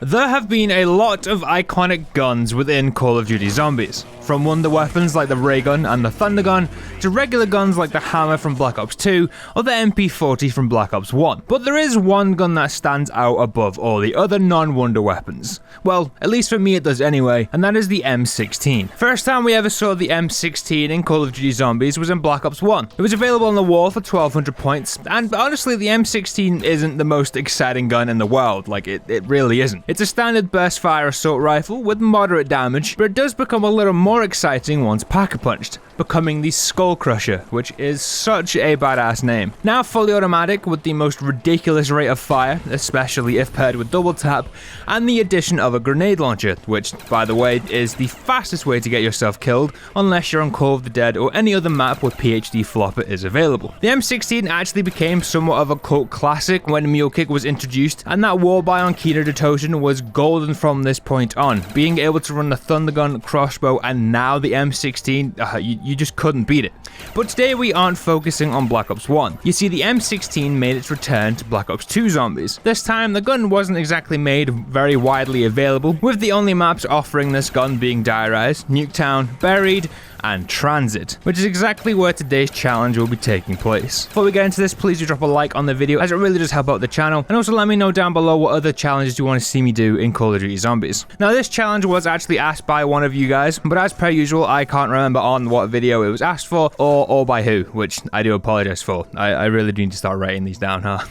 There have been a lot of iconic guns within Call of Duty Zombies, from wonder weapons like the ray gun and the thunder gun, to regular guns like the hammer from Black Ops 2 or the MP40 from Black Ops 1. But there is one gun that stands out above all the other non-wonder weapons. Well, at least for me it does anyway, and that is the M16. First time we ever saw the M16 in Call of Duty Zombies was in Black Ops 1. It was available on the wall for 1200 points, and honestly the M16 isn't the most exciting gun in the world, like it really isn't. It's a standard burst fire assault rifle with moderate damage, but it does become a little more exciting once pack-a-punched, becoming the Skull Crusher, which is such a badass name. Now fully automatic with the most ridiculous rate of fire, especially if paired with double tap, and the addition of a grenade launcher, which, by the way, is the fastest way to get yourself killed unless you're on Call of the Dead or any other map where PhD Flopper is available. The M16 actually became somewhat of a cult classic when Mule Kick was introduced, and that war buy on Kina de Toshin was golden from this point on. Being able to run the thunder gun, crossbow, and now the M16, you just couldn't beat it. But today we aren't focusing on Black Ops 1. You see, the M16 made its return to Black Ops 2 Zombies. This time the gun wasn't exactly made very widely available, with the only maps offering this gun being Diarized, Nuketown, Buried, and Tranzit, which is exactly where today's challenge will be taking place. Before we get into this, please do drop a like on the video, as it really does help out the channel, and also let me know down below what other challenges you want to see me do in Call of Duty Zombies. Now, this challenge was actually asked by one of you guys, but as per usual, I can't remember on what video it was asked for, or by who, which I do apologize for. I really do need to start writing these down, huh?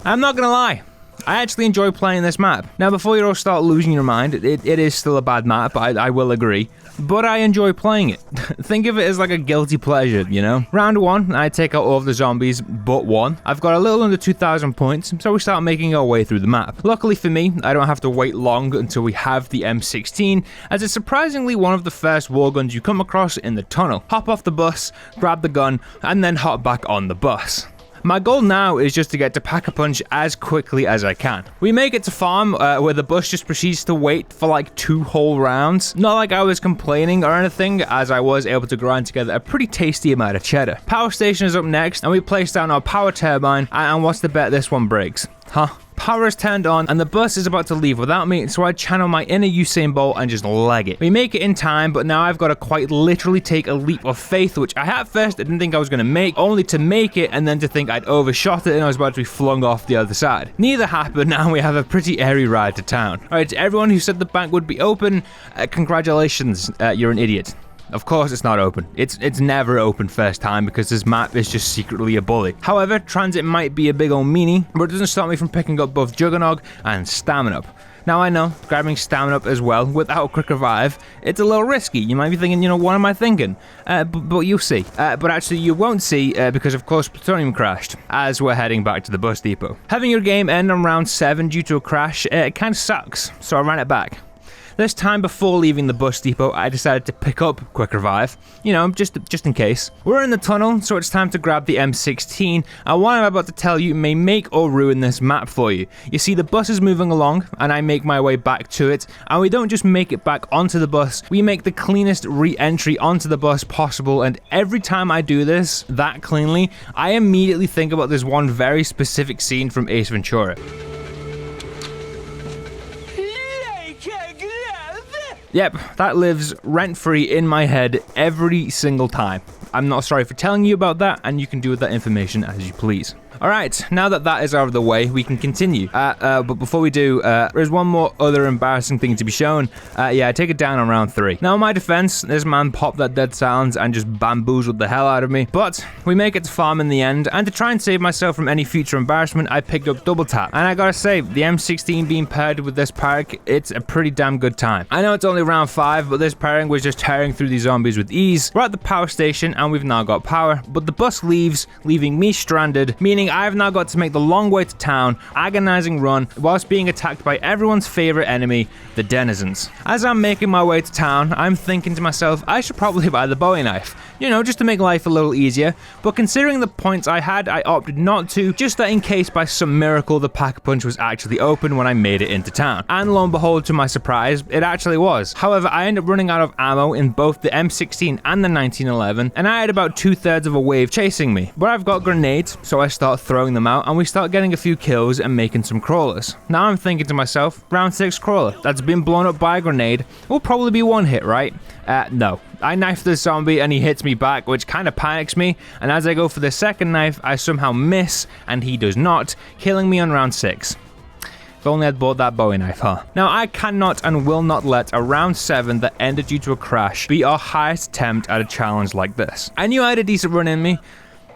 I'm not gonna lie, I actually enjoy playing this map. Now, before you all start losing your mind, it is still a bad map, I will agree, but I enjoy playing it. Think of it as like a guilty pleasure, you know? Round 1, I take out all of the zombies but one. I've got a little under 2,000 points, so we start making our way through the map. Luckily for me, I don't have to wait long until we have the M16, as it's surprisingly one of the first war guns you come across in the tunnel. Hop off the bus, grab the gun, and then hop back on the bus. My goal now is just to get to Pack-a-Punch as quickly as I can. We make it to farm, where the bus just proceeds to wait for like 2 whole rounds. Not like I was complaining or anything, as I was able to grind together a pretty tasty amount of cheddar. Power station is up next, and we place down our power turbine, and what's the bet this one breaks? Huh? Power is turned on, and the bus is about to leave without me, so I channel my inner Usain Bolt and just leg it. We make it in time, but now I've got to quite literally take a leap of faith, which I at first didn't think I was going to make, only to make it and then to think I'd overshot it and I was about to be flung off the other side. Neither happened, now we have a pretty airy ride to town. Alright, to everyone who said the bank would be open, congratulations, you're an idiot. Of course it's not open. It's never open first time because this map is just secretly a bully. However, Transit might be a big old meanie, but it doesn't stop me from picking up both Juggernog and Stamina. Now I know, grabbing Stamina as well without Quick Revive, it's a little risky. You might be thinking, you know, what am I thinking? But you'll see. But actually you won't see because of course Plutonium crashed as we're heading back to the bus depot. Having your game end on round 7 due to a crash, it kind of sucks, so I ran it back. This time before leaving the bus depot, I decided to pick up Quick Revive, you know, just in case. We're in the tunnel, so it's time to grab the M16, and what I'm about to tell you may make or ruin this map for you. You see, the bus is moving along, and I make my way back to it, and we don't just make it back onto the bus, we make the cleanest re-entry onto the bus possible, and every time I do this, that cleanly, I immediately think about this one very specific scene from Ace Ventura. Yep, that lives rent-free in my head every single time. I'm not sorry for telling you about that, and you can do with that information as you please. Alright, now that that is out of the way, we can continue. But before we do, there's one more other embarrassing thing to be shown. Yeah, I take it down on round 3. Now, in my defense, this man popped that dead silence and just bamboozled the hell out of me. But we make it to farm in the end, and to try and save myself from any future embarrassment, I picked up Double Tap. And I gotta say, the M16 being paired with this park, it's a pretty damn good time. I know it's only round 5, but this pairing was just tearing through these zombies with ease. We're at the power station, and we've now got power, but the bus leaves, leaving me stranded, meaning I've now got to make the long way to town, agonizing run, whilst being attacked by everyone's favorite enemy, the denizens. As I'm making my way to town, I'm thinking to myself, I should probably buy the Bowie knife. You know, just to make life a little easier, but considering the points I had, I opted not to, just that in case by some miracle the Pack-a-Punch was actually open when I made it into town. And lo and behold, to my surprise, it actually was. However, I ended up running out of ammo in both the M16 and the 1911, and I had about 2/3 of a wave chasing me. But I've got grenades, so I start start throwing them out and we start getting a few kills and making some crawlers. Now I'm thinking to myself, round 6 crawler that's been blown up by a grenade will probably be one hit, right? No. I knife this zombie and he hits me back, which kind of panics me, and as I go for the second knife, I somehow miss and he does not, killing me on round 6. If only I'd bought that Bowie knife, huh? Now, I cannot and will not let a round 7 that ended due to a crash be our highest attempt at a challenge like this. I knew I had a decent run in me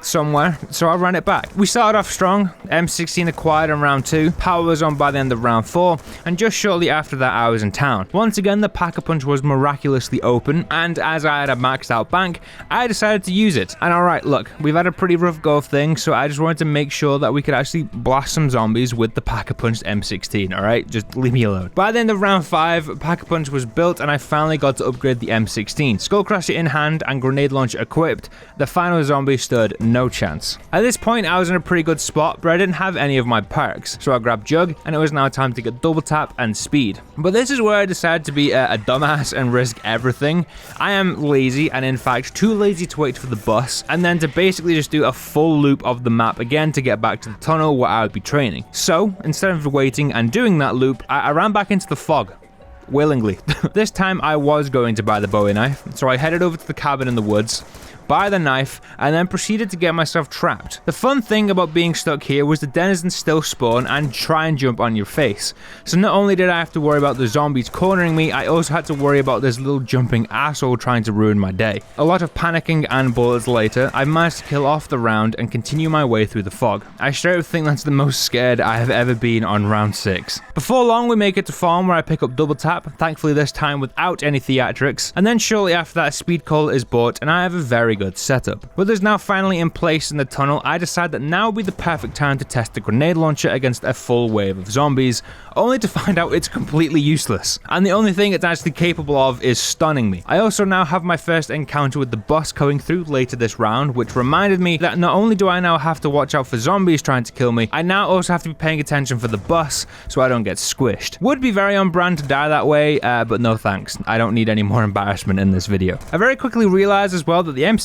somewhere, so I ran it back. We started off strong, M16 acquired in round 2, power was on by the end of round 4, and just shortly after that I was in town. Once again, the Pack-a-Punch was miraculously open, and as I had a maxed out bank, I decided to use it. And alright, look, we've had a pretty rough go of things, so I just wanted to make sure that we could actually blast some zombies with the Pack-a-Punch M16, alright? Just leave me alone. By the end of round 5, Pack-a-Punch was built, and I finally got to upgrade the M16. Skullcrusher in hand and grenade launcher equipped, the final zombie stood no chance. At this point, I was in a pretty good spot, but I didn't have any of my perks, so I grabbed Jug, and it was now time to get double tap and speed. But this is where I decided to be a dumbass and risk everything. I am lazy, and in fact, too lazy to wait for the bus, and then to basically just do a full loop of the map again to get back to the tunnel where I would be training. So, instead of waiting and doing that loop, I ran back into the fog. Willingly. This time I was going to buy the Bowie knife, so I headed over to the cabin in the woods, buy the knife, and then proceeded to get myself trapped. The fun thing about being stuck here was the denizens still spawn and try and jump on your face. So not only did I have to worry about the zombies cornering me, I also had to worry about this little jumping asshole trying to ruin my day. A lot of panicking and bullets later, I managed to kill off the round and continue my way through the fog. I straight up think that's the most scared I have ever been on round 6. Before long we make it to farm where I pick up double tap, thankfully this time without any theatrics, and then shortly after that a speed call is bought and I have a very good setup. With us now finally in place in the tunnel, I decide that now would be the perfect time to test the grenade launcher against a full wave of zombies, only to find out it's completely useless. And the only thing it's actually capable of is stunning me. I also now have my first encounter with the bus coming through later this round, which reminded me that not only do I now have to watch out for zombies trying to kill me, I now also have to be paying attention for the bus so I don't get squished. Would be very on brand to die that way, but no thanks. I don't need any more embarrassment in this video. I very quickly realized as well that the M16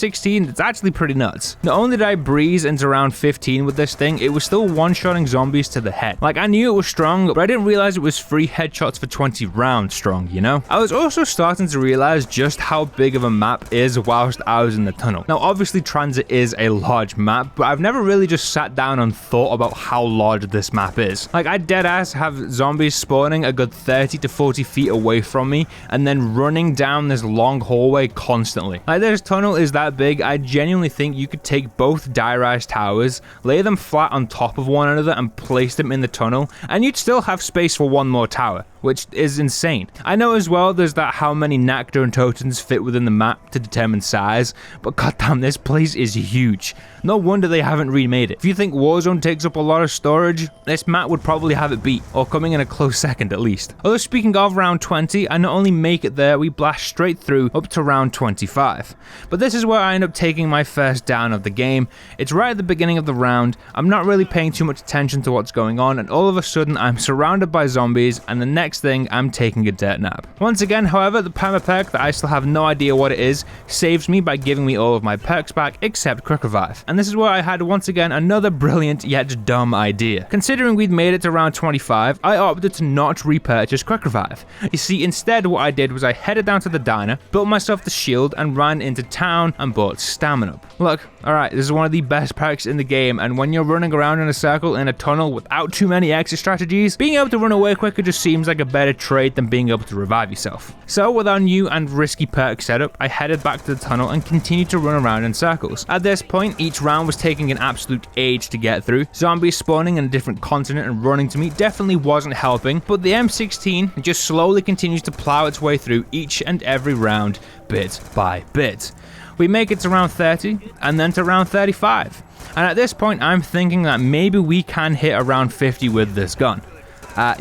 it's actually pretty nuts. Not only did I breeze into round 15 with this thing, it was still one-shotting zombies to the head. Like, I knew it was strong, but I didn't realize it was 3 headshots for 20 rounds strong, you know? I was also starting to realize just how big of a map is whilst I was in the tunnel. Now, obviously Tranzit is a large map, but I've never really just sat down and thought about how large this map is. Like, I deadass have zombies spawning a good 30 to 40 feet away from me, and then running down this long hallway constantly. Like, this tunnel is that big, I genuinely think you could take both die-rise towers, lay them flat on top of one another and place them in the tunnel, and you'd still have space for one more tower, which is insane. I know as well there's that how many Nectar and Totems fit within the map to determine size, but goddamn, this place is huge. No wonder they haven't remade it. If you think Warzone takes up a lot of storage, this map would probably have it beat, or coming in a close second at least. Although speaking of round 20, I not only make it there, we blast straight through up to round 25. But this is where I end up taking my first down of the game. It's right at the beginning of the round, I'm not really paying too much attention to what's going on, and all of a sudden I'm surrounded by zombies, and the next thing I'm taking a dirt nap. Once again, however, the perma perk that I still have no idea what it is, saves me by giving me all of my perks back except Quick Revive. And this is where I had once again another brilliant yet dumb idea. Considering we'd made it to round 25, I opted to not repurchase Quick Revive. You see, instead what I did was I headed down to the diner, built myself the shield, and ran into town and bought stamina. Look, alright, this is one of the best perks in the game, and when you're running around in a circle in a tunnel without too many exit strategies, being able to run away quicker just seems like a better trade than being able to revive yourself. So with our new and risky perk setup, I headed back to the tunnel and continued to run around in circles. At this point, each round was taking an absolute age to get through. Zombies spawning in a different continent and running to me definitely wasn't helping, but the M16 just slowly continues to plow its way through each and every round, bit by bit. We make it to round 30, and then to round 35. And at this point, I'm thinking that maybe we can hit around 50 with this gun.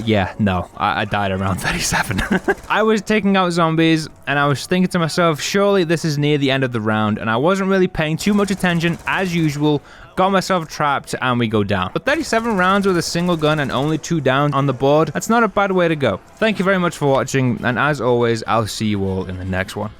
Yeah, no, I died around 37. I was taking out zombies, and I was thinking to myself, surely this is near the end of the round, and I wasn't really paying too much attention, as usual, got myself trapped, and we go down. But 37 rounds with a single gun and only 2 down on the board, that's not a bad way to go. Thank you very much for watching, and as always, I'll see you all in the next one.